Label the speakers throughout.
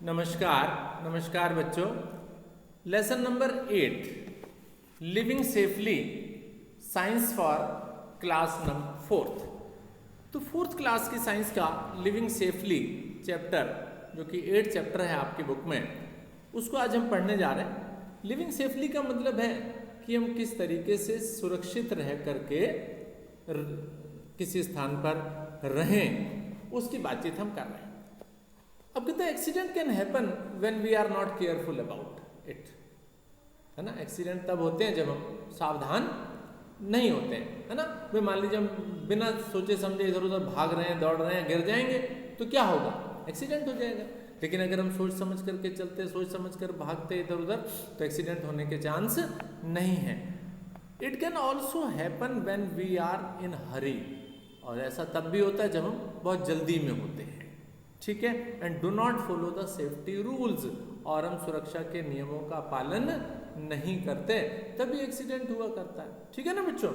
Speaker 1: नमस्कार नमस्कार बच्चों। Lesson number 8 living safely science for class number 4। तो 4th क्लास की साइंस का लिविंग सेफली चैप्टर जो कि 8 चैप्टर है आपकी बुक में, उसको आज हम पढ़ने जा रहे हैं। लिविंग सेफली का मतलब है कि हम किस तरीके से सुरक्षित रह करके किसी स्थान पर रहें, उसकी बातचीत हम कर रहे हैं। अब कहते हैं accident can happen when we are not careful about it, है ना। एक्सीडेंट तब होते हैं जब हम सावधान नहीं होते हैं, है ना। वे मान लीजिए हम बिना सोचे समझे इधर उधर भाग रहे हैं, दौड़ रहे हैं, गिर जाएंगे तो क्या होगा, एक्सीडेंट हो जाएगा। लेकिन अगर हम सोच समझ करके चलते, सोच समझ कर भागते इधर उधर, तो एक्सीडेंट होने के चांस नहीं है। It can also happen when we are in hurry, और ऐसा तब भी होता है जब हम बहुत जल्दी में होते हैं, ठीक है। And do not follow the safety rules, और हम सुरक्षा के नियमों का पालन नहीं करते, तभी एक्सीडेंट हुआ करता है, ठीक है ना बच्चों।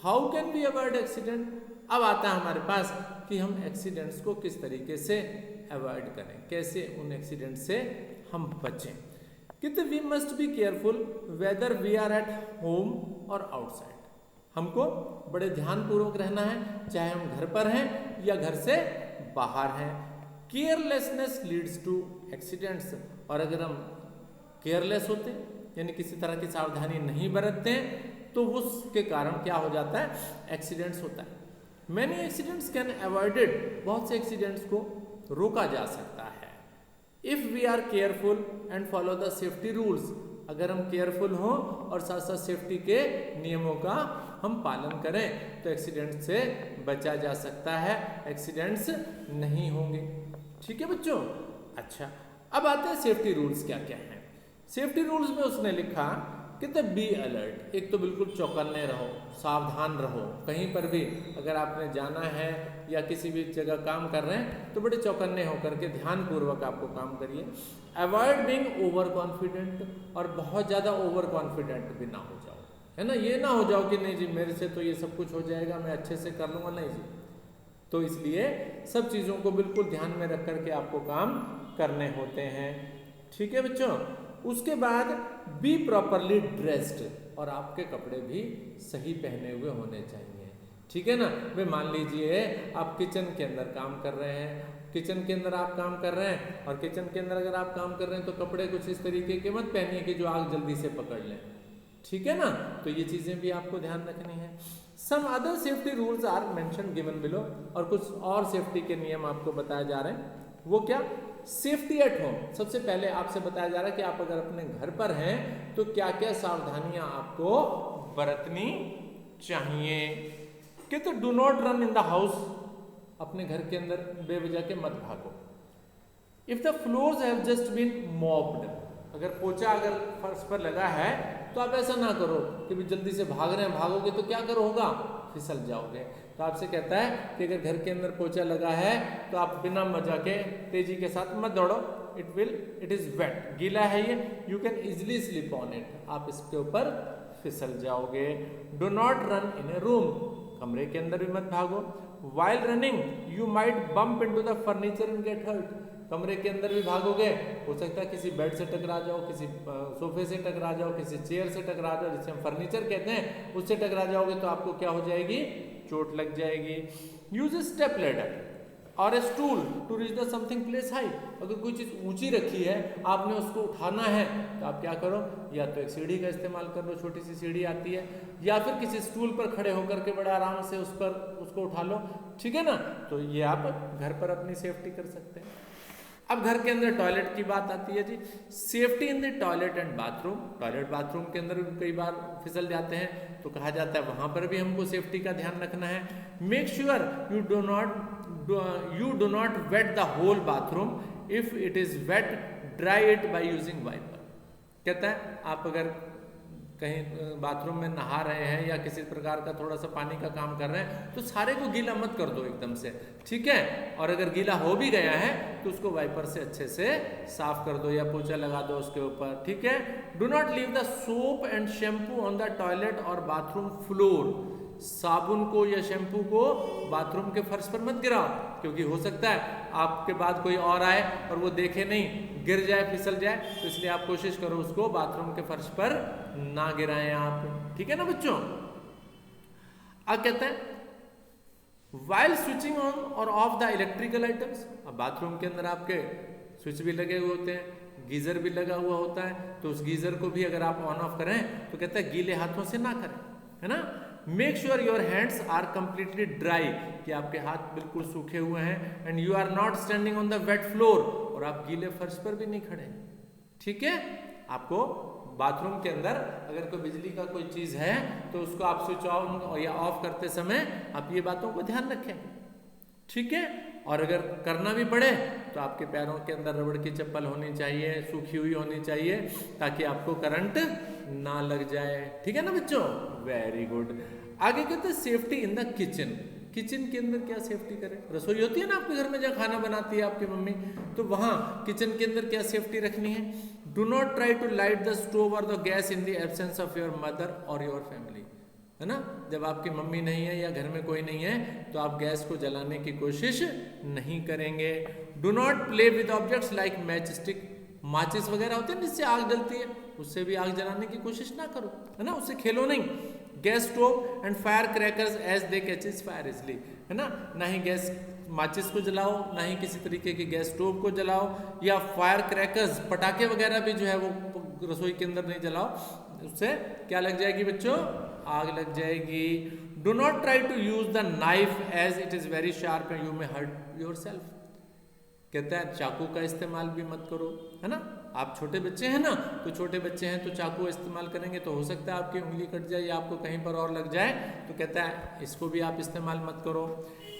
Speaker 1: How can we avoid accident, अब आता है हमारे पास कि हम एक्सीडेंट्स को किस तरीके से अवॉइड करें, कैसे उन एक्सीडेंट से हम बचें। कितने we must be careful whether we are at home और आउटसाइड, हमको बड़े ध्यानपूर्वक रहना है, चाहे हम घर पर हैं या घर से बाहर हैं। केयरलेसनेस लीड्स टू एक्सीडेंट्स, और अगर हम केयरलेस होते यानी किसी तरह की सावधानी नहीं बरतते हैं तो उसके कारण क्या हो जाता है, एक्सीडेंट्स होता है। मैनी एक्सीडेंट्स कैन अवॉइडेड, बहुत से एक्सीडेंट्स को रोका जा सकता है। If we are careful and follow the safety rules, अगर हम केयरफुल हों और साथ साथ सेफ्टी के नियमों का हम पालन करें तो एक्सीडेंट से बचा जा सकता है, एक्सीडेंट्स नहीं होंगे, ठीक है बच्चों। अच्छा, अब आते हैं सेफ्टी रूल्स क्या क्या हैं। सेफ्टी रूल्स में उसने लिखा कि द बी अलर्ट, एक तो बिल्कुल चौकन्ने रहो, सावधान रहो, कहीं पर भी अगर आपने जाना है या किसी भी जगह काम कर रहे हैं तो बड़े चौकन्ने होकर के ध्यानपूर्वक आपको काम करिए। अवॉइड बीइंग ओवर कॉन्फिडेंट, और बहुत ज़्यादा ओवर कॉन्फिडेंट भी ना हो जाओ, है ना। ये ना हो जाओ कि नहीं जी मेरे से तो ये सब कुछ हो जाएगा, मैं अच्छे से कर लूँगा, नहीं जी। तो इसलिए सब चीज़ों को बिल्कुल ध्यान में रख करके आपको काम करने होते हैं, ठीक है बच्चों। उसके बाद बी प्रॉपरली ड्रेस्ड, और आपके कपड़े भी सही पहने हुए होने चाहिए, ठीक है ना। वे मान लीजिए आप किचन के अंदर काम कर रहे हैं, किचन के अंदर आप काम कर रहे हैं, और किचन के अंदर अगर आप काम कर रहे हैं तो कपड़े कुछ इस तरीके के मत पहनिए कि जो आग जल्दी से पकड़ लें, ठीक है ना। तो ये चीज़ें भी आपको ध्यान रखनी है। Some other safety rules are mention given below, और कुछ और सेफ्टी के नियम आपको बताए जा रहे हैं। वो क्या, सेफ्टी एट होम, सबसे पहले आपसे बताया जा रहा है कि आप अगर अपने घर पर हैं तो क्या क्या सावधानियां आपको बरतनी चाहिए। कि तो do not run in the house, अपने घर के अंदर बेवजह के मत भागो। If the floors have just been mopped, अगर पोछा अगर फर्श पर लगा है तो आप ऐसा ना करो कि भी जल्दी से भाग रहे हैं, भागोगे तो क्या करो होगा, फिसल जाओगे। तो आपसे कहता है कि अगर घर के अंदर पोछा लगा है तो आप बिना मजा के तेजी के साथ मत दौड़ो, इट इज वेट, गीला है ये, you can easily slip on it, आप इसके ऊपर फिसल जाओगे। Do not run in a room, कमरे के अंदर भी मत भागो। While running you might bump into the furniture and get hurt, कमरे के अंदर भी भागोगे, हो सकता है किसी बेड से टकरा जाओ, किसी सोफे से टकरा जाओ, किसी चेयर से टकरा जाओ, जिसे हम फर्नीचर कहते हैं, उससे टकरा जाओगे तो आपको क्या हो जाएगी, चोट लग जाएगी। यूज ए स्टेप लैडर और a stool to reach the something place high, अगर कोई चीज़ ऊंची रखी है आपने उसको उठाना है तो आप क्या करो, या तो एक सीढ़ी का इस्तेमाल कर लो, छोटी सी सीढ़ी आती है, या फिर किसी स्टूल पर खड़े होकर के बड़े आराम से उस पर उसको उठा लो, ठीक है ना। तो ये आप घर पर अपनी सेफ्टी कर सकते हैं। अब घर के अंदर टॉयलेट की बात आती है जी, safety in the toilet and bathroom, toilet bathroom के अंदर भी कई बार फिसल जाते हैं तो कहा जाता है वहां पर भी हमको सेफ्टी का ध्यान रखना है। Make sure you do not wet the whole bathroom, if it is wet dry it by using wiper, कहता है आप अगर कहीं बाथरूम में नहा रहे हैं या किसी प्रकार का थोड़ा सा पानी का काम कर रहे हैं तो सारे को गीला मत कर दो एकदम से, ठीक है। और अगर गीला हो भी गया है तो उसको वाइपर से अच्छे से साफ कर दो या पोछा लगा दो उसके ऊपर, ठीक है। Do not leave the soap and shampoo on the toilet और बाथरूम फ्लोर, साबुन को या शैम्पू को बाथरूम के फर्श पर मत गिराओ, क्योंकि हो सकता है आपके बाद कोई और आए और वो देखे नहीं, गिर जाए, फिसल जाए, तो इसलिए आप कोशिश करो उसको बाथरूम के फर्श पर ना गिराएं आप, ठीक है ना बच्चों। अब कहते हैं वाइल स्विचिंग ऑन और ऑफ द इलेक्ट्रिकल आइटम्स। अब बाथरूम के अंदर आपके स्विच भी लगे हुए होते हैं, गीजर भी लगा हुआ होता है, तो उस गीजर को भी अगर आप ऑन ऑफ करें तो कहते हैं गीले हाथों से ना करें, है ना। Make sure your hands are completely dry, कि आपके हाथ बिल्कुल सूखे हुए हैं, and you are not standing on the wet floor, और आप गीले फर्श पर भी नहीं खड़े, ठीक है। आपको बाथरूम के अंदर अगर कोई बिजली का कोई चीज है तो उसको आप स्विच ऑन या ऑफ करते समय आप ये बातों को ध्यान रखें, ठीक है। और अगर करना भी पड़े तो आपके पैरों के अंदर रबड़ की चप्पल होनी चाहिए, सूखी हुई होनी चाहिए, ताकि आपको करंट ना लग जाए, ठीक है ना बच्चों। Very good. आगे कहते हैं safety in the kitchen. Kitchen के अंदर क्या सेफ्टी करें, रसोई होती है ना आपके घर में जहाँ खाना बनाती है आपकी मम्मी, तो वहाँ किचन के अंदर क्या सेफ्टी रखनी है। Do not try to light the stove और the gas in the absence of your mother और योर फैमिली, है ना। जब आपकी मम्मी नहीं है या घर में कोई नहीं है तो आप गैस को जलाने की कोशिश नहीं करेंगे। Do not play with objects like match stick, माचिस वगैरह होते हैं जिससे आग जलती है, उससे भी आग जलाने की कोशिश ना करो, है ना, उससे खेलो नहीं। Gas stove and fire crackers as they catches fire easily, है ना, ना ही गैस माचिस को जलाओ, ना ही किसी तरीके की गैस स्टोव को जलाओ, या फायर क्रैकर्स पटाखे वगैरह भी जो है वो रसोई के अंदर नहीं जलाओ, उससे क्या लग जाएगी बच्चों, आग लग जाएगी। Do not try to use the knife as it is very sharp and you may hurt yourself. कहता है चाकू का इस्तेमाल भी मत करो, है ना। आप छोटे बच्चे हैं ना, तो छोटे बच्चे हैं तो चाकू इस्तेमाल करेंगे तो हो सकता है आपकी उंगली कट जाए या आपको कहीं पर और लग जाए, तो कहता है इसको भी आप इस्तेमाल मत करो।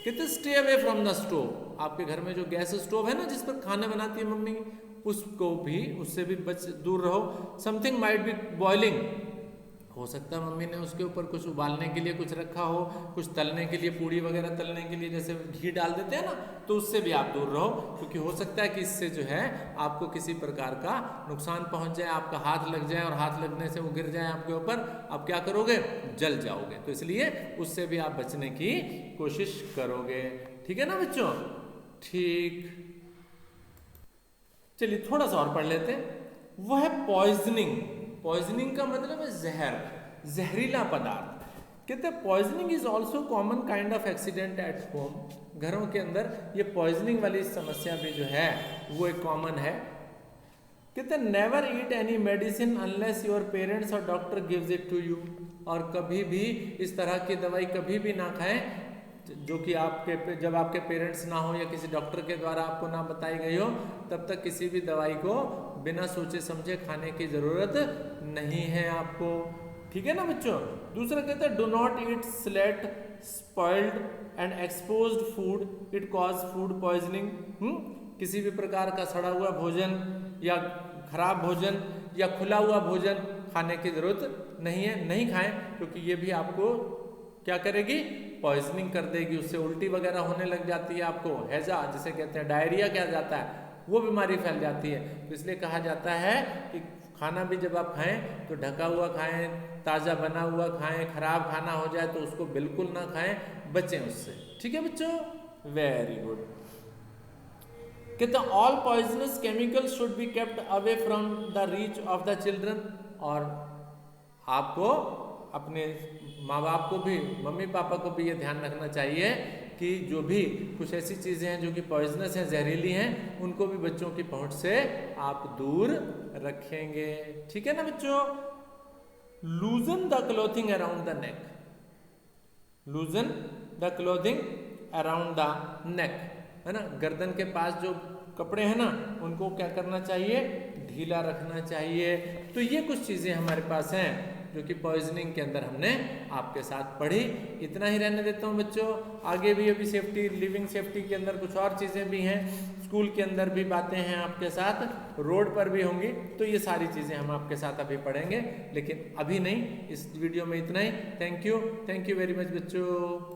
Speaker 1: कहते stay away from the stove. आपके घर में जो गैस स्टोव है ना जिस पर खाना बनाती है मम्मी, उसको भी, उससे भी दूर रहो। समथिंग माइट बी बॉइलिंग, हो सकता है मम्मी ने उसके ऊपर कुछ उबालने के लिए कुछ रखा हो, कुछ तलने के लिए, पूड़ी वगैरह तलने के लिए जैसे घी डाल देते हैं ना, तो उससे भी आप दूर रहो, क्योंकि हो सकता है कि इससे जो है आपको किसी प्रकार का नुकसान पहुंच जाए, आपका हाथ लग जाए और हाथ लगने से वो गिर जाए आपके ऊपर, आप क्या करोगे, जल जाओगे। तो इसलिए उससे भी आप बचने की कोशिश करोगे, ठीक है ना बच्चों। ठीक, चलिए थोड़ा सा और पढ़ लेते हैं। वो है पॉइजनिंग। पॉइजनिंग का मतलब है जहर, जहरीला पदार्थ। कहते हैं poisoning is also common kind of accident at home. घरों के अंदर ये पॉइजनिंग वाली समस्या भी जो है वो एक कॉमन है। कहते हैं never eat any medicine unless your parents और doctor gives it to you. और कभी भी इस तरह की दवाई कभी भी ना खाएं जो कि आपके, जब आपके पेरेंट्स ना हो या किसी डॉक्टर के द्वारा आपको ना बताई गई हो, तब तक किसी भी दवाई को बिना सोचे समझे खाने की जरूरत नहीं है आपको, ठीक है ना बच्चों। दूसरा कहता है do not eat slate, spoiled and exposed food, it cause food poisoning. किसी भी प्रकार का सड़ा हुआ भोजन या खराब भोजन या खुला हुआ भोजन खाने की जरूरत नहीं है, नहीं खाएं, क्योंकि ये भी आपको क्या करेगी, पॉइजनिंग कर देगी। उससे उल्टी वगैरह होने लग जाती है, आपको हैजा जिसे कहते हैं, डायरिया क्या जाता है, वो बीमारी फैल जाती है। तो इसलिए कहा जाता है कि खाना भी जब आप खाएं तो ढका हुआ खाएं, ताज़ा बना हुआ खाएं, खराब खाना हो जाए तो उसको बिल्कुल ना खाएं, बचें उससे, ठीक है बच्चों। Very good. कहते हैं all poisonous chemicals should be kept away from the reach of the children. और आपको अपने माँ बाप को भी, मम्मी पापा को भी ये ध्यान रखना चाहिए कि जो भी कुछ ऐसी चीज़ें हैं जो कि पॉइजनस हैं, जहरीली हैं, उनको भी बच्चों की पहुंच से आप दूर रखेंगे, ठीक है ना बच्चों। लूजन the clothing around the neck. लूजन the clothing around the neck, है ना। गर्दन के पास जो कपड़े हैं ना उनको क्या करना चाहिए, ढीला रखना चाहिए। तो ये कुछ चीज़ें हमारे पास हैं जो कि पॉइजनिंग के अंदर हमने आपके साथ पढ़ी। इतना ही रहने देता हूँ बच्चों, आगे भी अभी सेफ्टी, लिविंग सेफ्टी के अंदर कुछ और चीज़ें भी हैं, स्कूल के अंदर भी बातें हैं आपके साथ, रोड पर भी होंगी, तो ये सारी चीज़ें हम आपके साथ अभी पढ़ेंगे, लेकिन अभी नहीं, इस वीडियो में इतना ही। थैंक यू वेरी मच बच्चों।